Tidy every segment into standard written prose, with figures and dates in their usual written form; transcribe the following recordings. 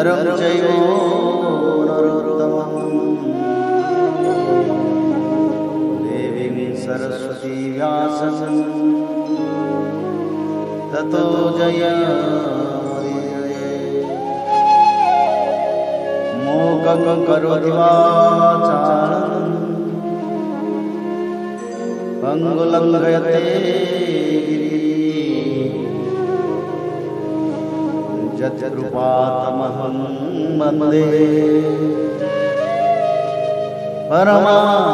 नरं चैव नरोत्तमं देवीं सरस्वती व्यासं ततो जयमुदीरये। मूकं करोति वाचालं पंगुलंघयते यत्कृपातमहं वन्दे परमानन्दमाधवं।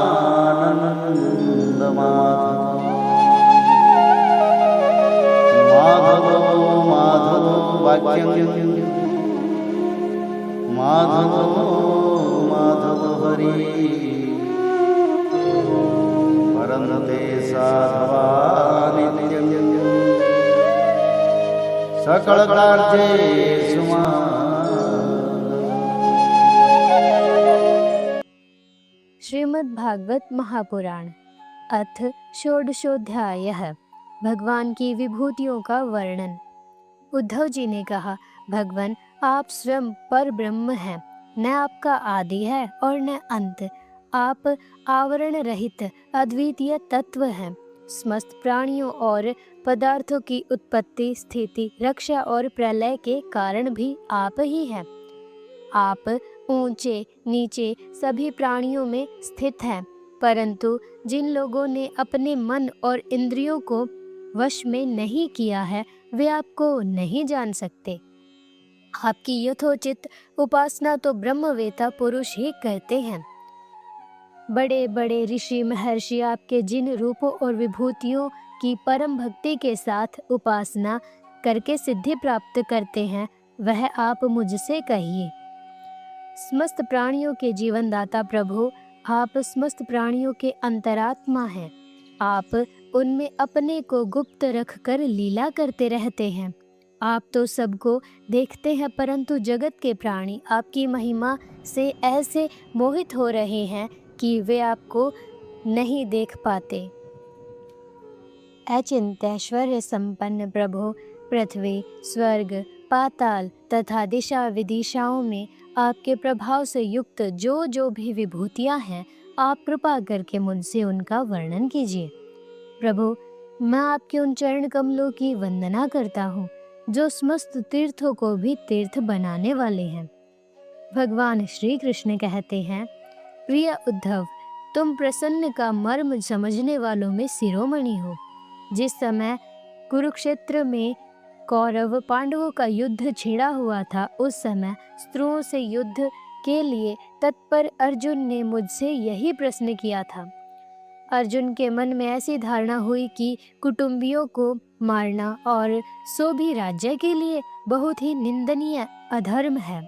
माधवो माधवो वाक्यं माधवो माधव हरि परन्ते साधवा नित्यं सकलकार्येषु श्रीमद् भागवत महापुराण अथ षोडशोऽध्यायः। भगवान की विभूतियों का वर्णन। उद्धव जी ने कहा, भगवान आप स्वयं पर ब्रह्म हैं, न आपका आदि है और न अंत। आप आवरण रहित अद्वितीय तत्व हैं। समस्त प्राणियों और पदार्थों की उत्पत्ति, स्थिति, रक्षा और प्रलय के कारण भी आप ही हैं। आप ऊंचे नीचे सभी प्राणियों में स्थित हैं, परंतु जिन लोगों ने अपने मन और इंद्रियों को वश में नहीं किया है वे आपको नहीं जान सकते। आपकी यथोचित उपासना तो ब्रह्मवेता पुरुष ही करते हैं। बड़े बड़े ऋषि महर्षि आपके जिन रूपों और विभूतियों की परम भक्ति के साथ उपासना करके सिद्धि प्राप्त करते हैं, वह आप मुझसे कहिए। समस्त प्राणियों के जीवनदाता प्रभु, आप समस्त प्राणियों के अंतरात्मा हैं। आप उनमें अपने को गुप्त रख कर लीला करते रहते हैं। आप तो सबको देखते हैं, परंतु जगत के प्राणी आपकी महिमा से ऐसे मोहित हो रहे हैं कि वे आपको नहीं देख पाते। अचिंत्यैश्वर्य संपन्न प्रभु, पृथ्वी, स्वर्ग, पाताल तथा दिशा विदिशाओं में आपके प्रभाव से युक्त जो जो भी विभूतियां हैं, आप कृपा करके मुझसे उनका वर्णन कीजिए। प्रभु, मैं आपके उन चरण कमलों की वंदना करता हूँ जो समस्त तीर्थों को भी तीर्थ बनाने वाले हैं। भगवान श्री कृष्ण कहते हैं, प्रिय उद्धव, तुम प्रसन्न का मर्म समझने वालों में शिरोमणि हो। जिस समय कुरुक्षेत्र में कौरव पांडवों का युद्ध छिड़ा हुआ था, उस समय शत्रुओं से युद्ध के लिए तत्पर अर्जुन ने मुझसे यही प्रश्न किया था। अर्जुन के मन में ऐसी धारणा हुई कि कुटुंबियों को मारना और सो भी राज्य के लिए बहुत ही निंदनीय अधर्म है।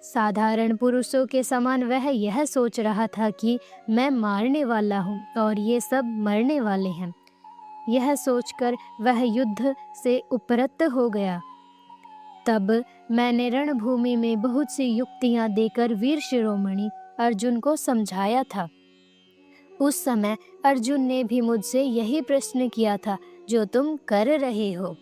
साधारण पुरुषों के समान वह यह सोच रहा था कि मैं मारने वाला हूँ और ये सब मरने वाले हैं। यह सोचकर वह युद्ध से उपरत हो गया। तब मैंने रणभूमि में बहुत सी युक्तियां देकर वीर शिरोमणि अर्जुन को समझाया था। उस समय अर्जुन ने भी मुझसे यही प्रश्न किया था जो तुम कर रहे हो।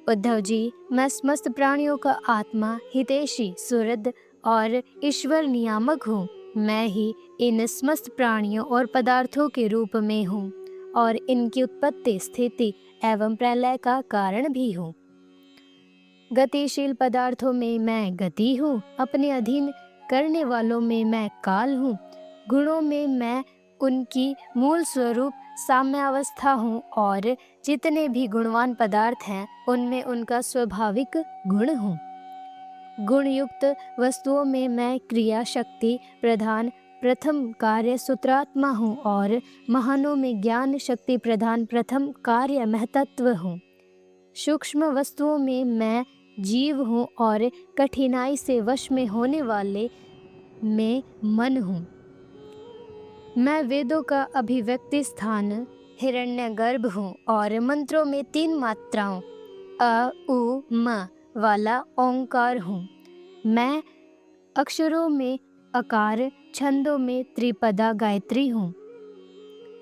उद्धव जी, मैं समस्त प्राणियों का आत्मा, हितैषी, सुहृद और ईश्वर नियामक हूँ। मैं ही इन समस्त प्राणियों और पदार्थों के रूप में हूँ और इनकी उत्पत्ति, स्थिति एवं प्रलय का कारण भी हूँ। गतिशील पदार्थों में मैं गति हूँ, अपने अधीन करने वालों में मैं काल हूँ, गुणों में मैं उनकी मूल स्वरूप साम्यावस्था हूँ और जितने भी गुणवान पदार्थ हैं उनमें उनका स्वाभाविक गुण हूँ। गुण युक्त वस्तुओं में मैं क्रिया शक्ति प्रधान प्रथम कार्य सूत्रात्मा हूँ और महानों में ज्ञान शक्ति प्रधान प्रथम कार्य महतत्व हूँ। सूक्ष्म वस्तुओं में मैं जीव हूँ और कठिनाई से वश में होने वाले में मन हूँ। मैं वेदों का अभिव्यक्ति स्थान हिरण्यगर्भ हूँ और मंत्रों में 3 मात्राओं अ उ म वाला ओंकार हूँ। मैं अक्षरों में अकार, छंदों में त्रिपदा गायत्री हूँ।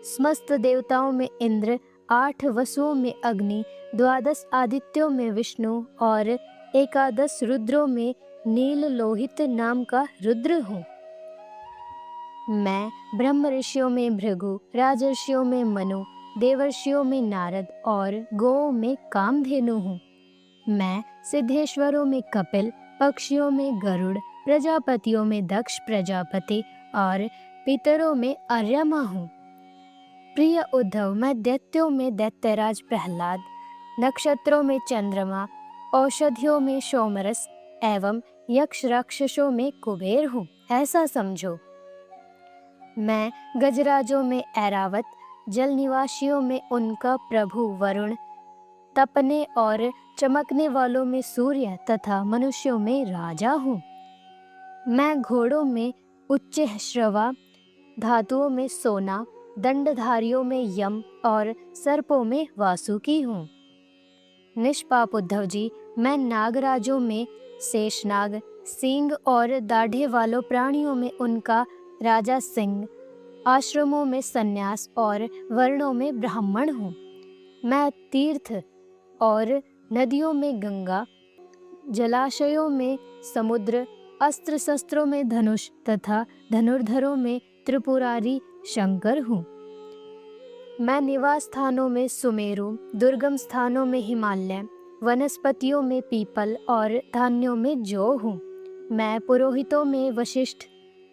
समस्त देवताओं में इंद्र, 8 वसुओं में अग्नि, 12 आदित्यों में विष्णु और एकादश रुद्रों में नील लोहित नाम का रुद्र हूँ। मैं ब्रह्म ऋषियों में भृगु, राजर्षियों में मनु, देवर्षियों में नारद और गौओं में कामधेनु हूँ। मैं सिद्धेश्वरों में कपिल, पक्षियों में गरुड़, प्रजापतियों में दक्ष प्रजापति और पितरों में अर्यमा हूँ। प्रिय उद्धव, मैं दैत्यों में दैत्यराज प्रहलाद, नक्षत्रों में चंद्रमा, औषधियों में सोमरस एवं यक्ष राक्षसों में कुबेर हूँ, ऐसा समझो। मैं गजराजों में ऐरावत, जल निवासियों में उनका प्रभु वरुण, तपने और चमकने वालों में सूर्य तथा मनुष्यों में राजा हूँ। मैं घोड़ों में उच्च श्रवा, धातुओं में सोना, दंडधारियों में यम और सर्पों में वासुकी हूँ। निष्पाप उद्धव जी, मैं नागराजों में शेषनाग, सींग और दाढ़े वालों प्राणियों में उनका राजा सिंह, आश्रमों में सन्यास और वर्णों में ब्राह्मण हूँ। मैं तीर्थ और नदियों में गंगा, जलाशयों में समुद्र, अस्त्र शस्त्रों में धनुष तथा धनुर्धरों में त्रिपुरारी शंकर हूँ। मैं निवास स्थानों में सुमेरु, दुर्गम स्थानों में हिमालय, वनस्पतियों में पीपल और धान्यों में जौ हूँ। मैं पुरोहितों में वशिष्ठ,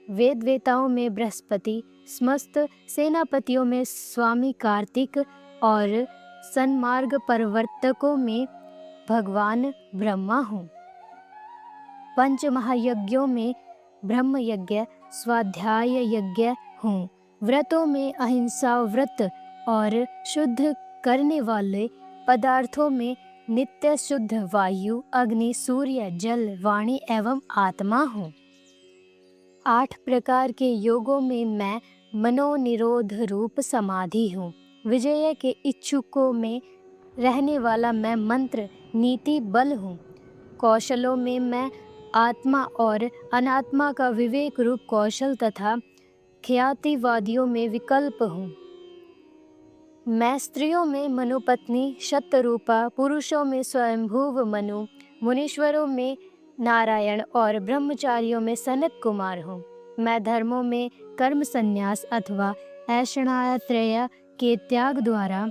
वेदवेताओं में बृहस्पति, समस्त सेनापतियों में स्वामी कार्तिक और सन्मार्ग प्रवर्तकों में भगवान ब्रह्मा हूँ। पंच महायज्ञों में ब्रह्म यज्ञ, स्वाध्याय यज्ञ हूँ। व्रतों में अहिंसा व्रत और शुद्ध करने वाले पदार्थों में नित्य शुद्ध वायु, अग्नि, सूर्य, जल, वाणी एवं आत्मा हूँ। 8 प्रकार के योगों में मैं मनोनिरोध रूप समाधि हूँ। विजय के इच्छुकों में रहने वाला मैं मंत्र नीति बल हूँ। कौशलों में मैं आत्मा और अनात्मा का विवेक रूप कौशल तथा ख्यातिवादियों में विकल्प हूँ। मैं स्त्रियों में मनुपत्नी शतरूपा, पुरुषों में स्वयंभुव मनु, मुनीश्वरों में नारायण और ब्रह्मचारियों में सनत कुमार हूँ। मैं धर्मों में कर्म संन्यास अथवा ऐषणात्रय के त्याग द्वारा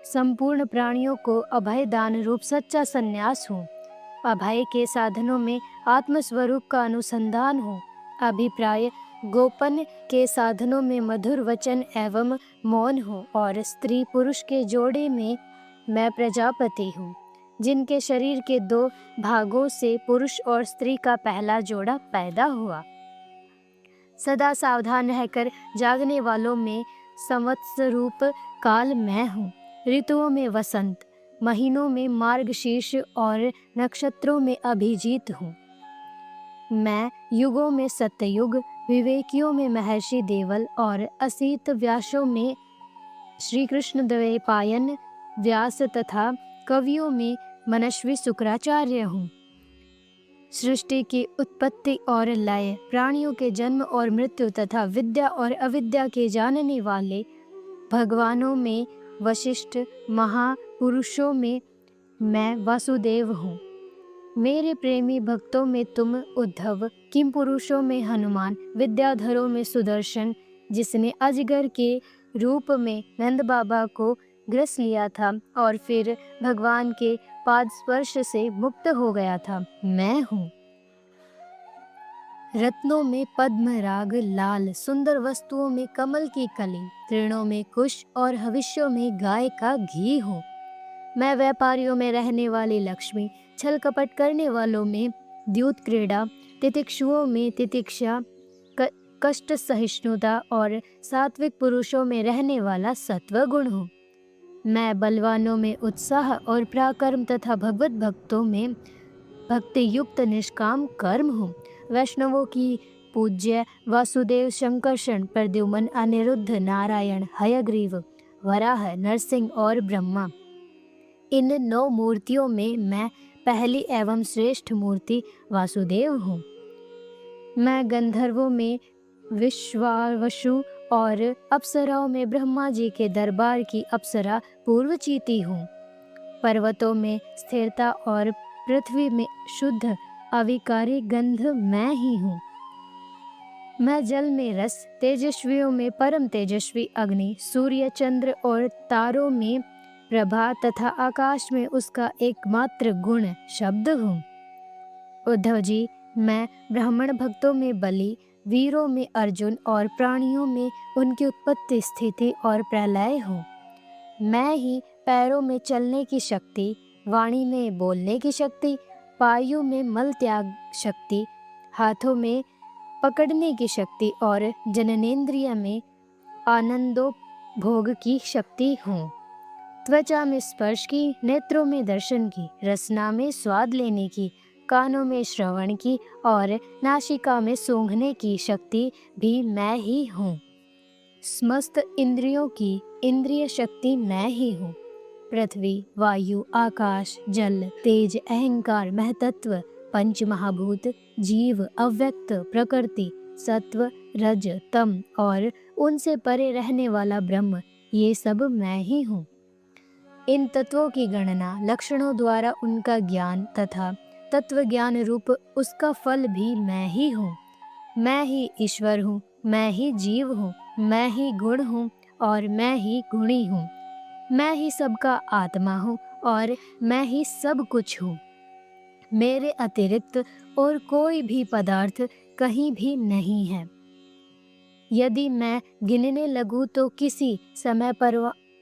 संपूर्ण प्राणियों को अभय दान रूप सच्चा संन्यास हूँ। अभय के साधनों में आत्मस्वरूप का अनुसंधान हूँ। अभिप्राय गोपन के साधनों में मधुर वचन एवं मौन हूँ और स्त्री पुरुष के जोड़े में मैं प्रजापति हूँ, जिनके शरीर के 2 भागों से पुरुष और स्त्री का पहला जोड़ा पैदा हुआ। सदा सावधान रहकर जागने वालों में संवत्सरूप काल मैं हूँ। ऋतुओं में वसंत, महीनों में मार्गशीर्ष और नक्षत्रों में अभिजीत हूँ। मैं युगों में सत्ययुग, विवेकियों में महर्षि देवल और असीत व्यासों में श्री कृष्ण द्वैपायन व्यास तथा कवियों में मनस्वी शुक्राचार्य हूँ। सृष्टि की उत्पत्ति और लय, प्राणियों के जन्म और मृत्यु तथा विद्या और अविद्या के जानने वाले भगवानों में वशिष्ठ, महापुरुषों में मैं वासुदेव हूँ। मेरे प्रेमी भक्तों में तुम उद्धव, किम पुरुषों में हनुमान, विद्याधरों में सुदर्शन, जिसने अजगर के रूप में नंद बाबा को ग्रस लिया था और फिर भगवान के पाद स्पर्श से मुक्त हो गया था, मैं हूँ। रत्नों में पद्म राग लाल, सुंदर वस्तुओं में कमल की कली, तृणों में कुश और हविष्यों में गाय का घी हूँ। मैं व्यापारियों में रहने वाली लक्ष्मी, छल कपट करने वालों में द्यूत क्रीड़ा, तितिक्षुओं में तितिक्षा, कष्ट सहिष्णुता और सात्विक पुरुषों में रहने वाला सत्व गुण हूँ। मैं बलवानों में उत्साह और पराक्रम तथा भगवत भक्तों में भक्ति युक्त निष्काम कर्म हूँ। वैष्णवों की पूज्य वासुदेव, शंकरषण, प्रद्युमन, अनिरुद्ध, नारायण, हयग्रीव, वराह, नरसिंह और ब्रह्मा, इन 9 मूर्तियों में मैं पहली एवं श्रेष्ठ मूर्ति वासुदेव हूँ। मैं गंधर्वों में विश्वावसु और अप्सराओं में ब्रह्मा जी के दरबार की अप्सरा पूर्वचीती हूँ। पर्वतों में स्थिरता और पृथ्वी में शुद्ध अविकारी गंध मैं ही हूँ। मैं जल में रस, तेजस्वियों में परम तेजस्वी अग्नि, सूर्य चंद्र और तारों में प्रभा तथा आकाश में उसका एकमात्र गुण शब्द हूँ। उद्धव जी, मैं ब्राह्मण भक्तों में बलि, वीरों में अर्जुन और प्राणियों में उनकी उत्पत्ति, स्थिति और प्रलय हूँ। मैं ही पैरों में चलने की शक्ति, वाणी में बोलने की शक्ति, पायु में मल त्याग शक्ति, हाथों में पकड़ने की शक्ति और जननेंद्रिय में आनंदोपभोग की शक्ति हूँ। त्वचा में स्पर्श की, नेत्रों में दर्शन की, रसना में स्वाद लेने की, कानों में श्रवण की और नासिका में सूंघने की शक्ति भी मैं ही हूँ। समस्त इंद्रियों की इंद्रिय शक्ति मैं ही हूँ। पृथ्वी, वायु, आकाश, जल, तेज, अहंकार, महतत्व, पंच महाभूत, जीव, अव्यक्त, प्रकृति, सत्व, रज, तम और उनसे परे रहने वाला ब्रह्म, ये सब मैं ही हूँ। इन तत्वों की गणना, लक्षणों द्वारा उनका ज्ञान तथा तत्व ज्ञान रूप उसका फल भी मैं ही हूँ। मैं ही ईश्वर हूँ, मैं ही जीव हूँ, मैं ही गुण हूँ और मैं ही गुणी हूँ। मैं ही सबका आत्मा हूँ और मैं ही सब कुछ हूँ। मेरे अतिरिक्त और कोई भी पदार्थ कहीं भी नहीं है। यदि मैं गिनने लगूं तो किसी समय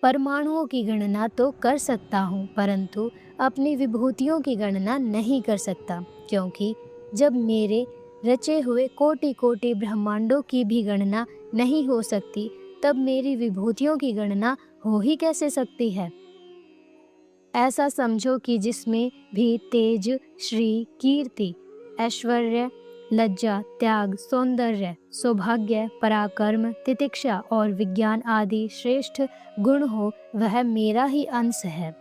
परमाणुओं की गणना तो कर सकता हूँ, परंतु अपनी विभूतियों की गणना नहीं कर सकता, क्योंकि जब मेरे रचे हुए कोटि कोटि ब्रह्मांडों की भी गणना नहीं हो सकती, तब मेरी विभूतियों की गणना हो ही कैसे सकती है। ऐसा समझो कि जिसमें भी तेज, श्री, कीर्ति, ऐश्वर्य, लज्जा, त्याग, सौंदर्य, सौभाग्य, पराक्रम, तितिक्षा और विज्ञान आदि श्रेष्ठ गुण हो, वह मेरा ही अंश है।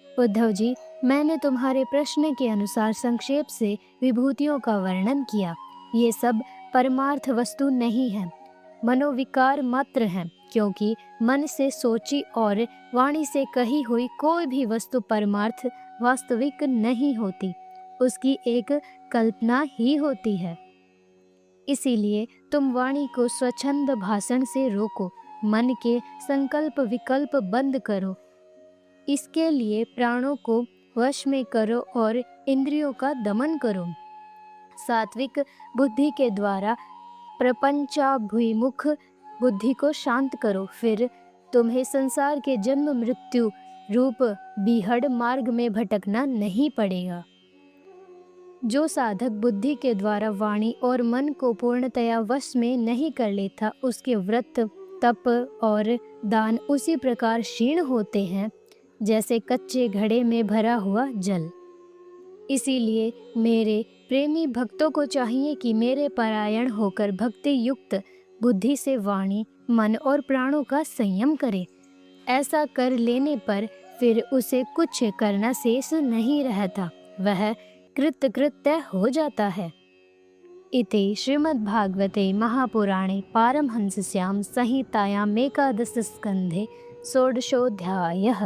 उद्धव जी, मैंने तुम्हारे प्रश्न के अनुसार संक्षेप से विभूतियों का वर्णन किया। ये सब परमार्थ वस्तु नहीं है, मनोविकार मात्र हैं, क्योंकि मन से सोची और वाणी से कही हुई कोई भी वस्तु परमार्थ वास्तविक नहीं होती, उसकी एक कल्पना ही होती है। इसीलिए तुम वाणी को स्वच्छंद भाषण से रोको, मन के संकल्प विकल्प बंद करो। इसके लिए प्राणों को वश में करो और इंद्रियों का दमन करो। सात्विक बुद्धि के द्वारा प्रपंचाभिमुख बुद्धि को शांत करो, फिर तुम्हें संसार के जन्म मृत्यु रूप बीहड़ मार्ग में भटकना नहीं पड़ेगा। जो साधक बुद्धि के द्वारा वाणी और मन को पूर्णतया वश में नहीं कर लेता, उसके व्रत, तप और दान उसी प्रकार क्षीण होते हैं जैसे कच्चे घड़े में भरा हुआ जल। इसीलिए मेरे प्रेमी भक्तों को चाहिए कि मेरे परायण होकर भक्ति युक्त बुद्धि से वाणी, मन और प्राणों का संयम करे। ऐसा कर लेने पर फिर उसे कुछ करना शेष नहीं रहता, वह कृतकृत्य हो जाता है। इति श्रीमद्भागवते महापुराणे पारमहंस्यां संहितायाम् एकादश स्कन्धे षोडशोऽध्यायः।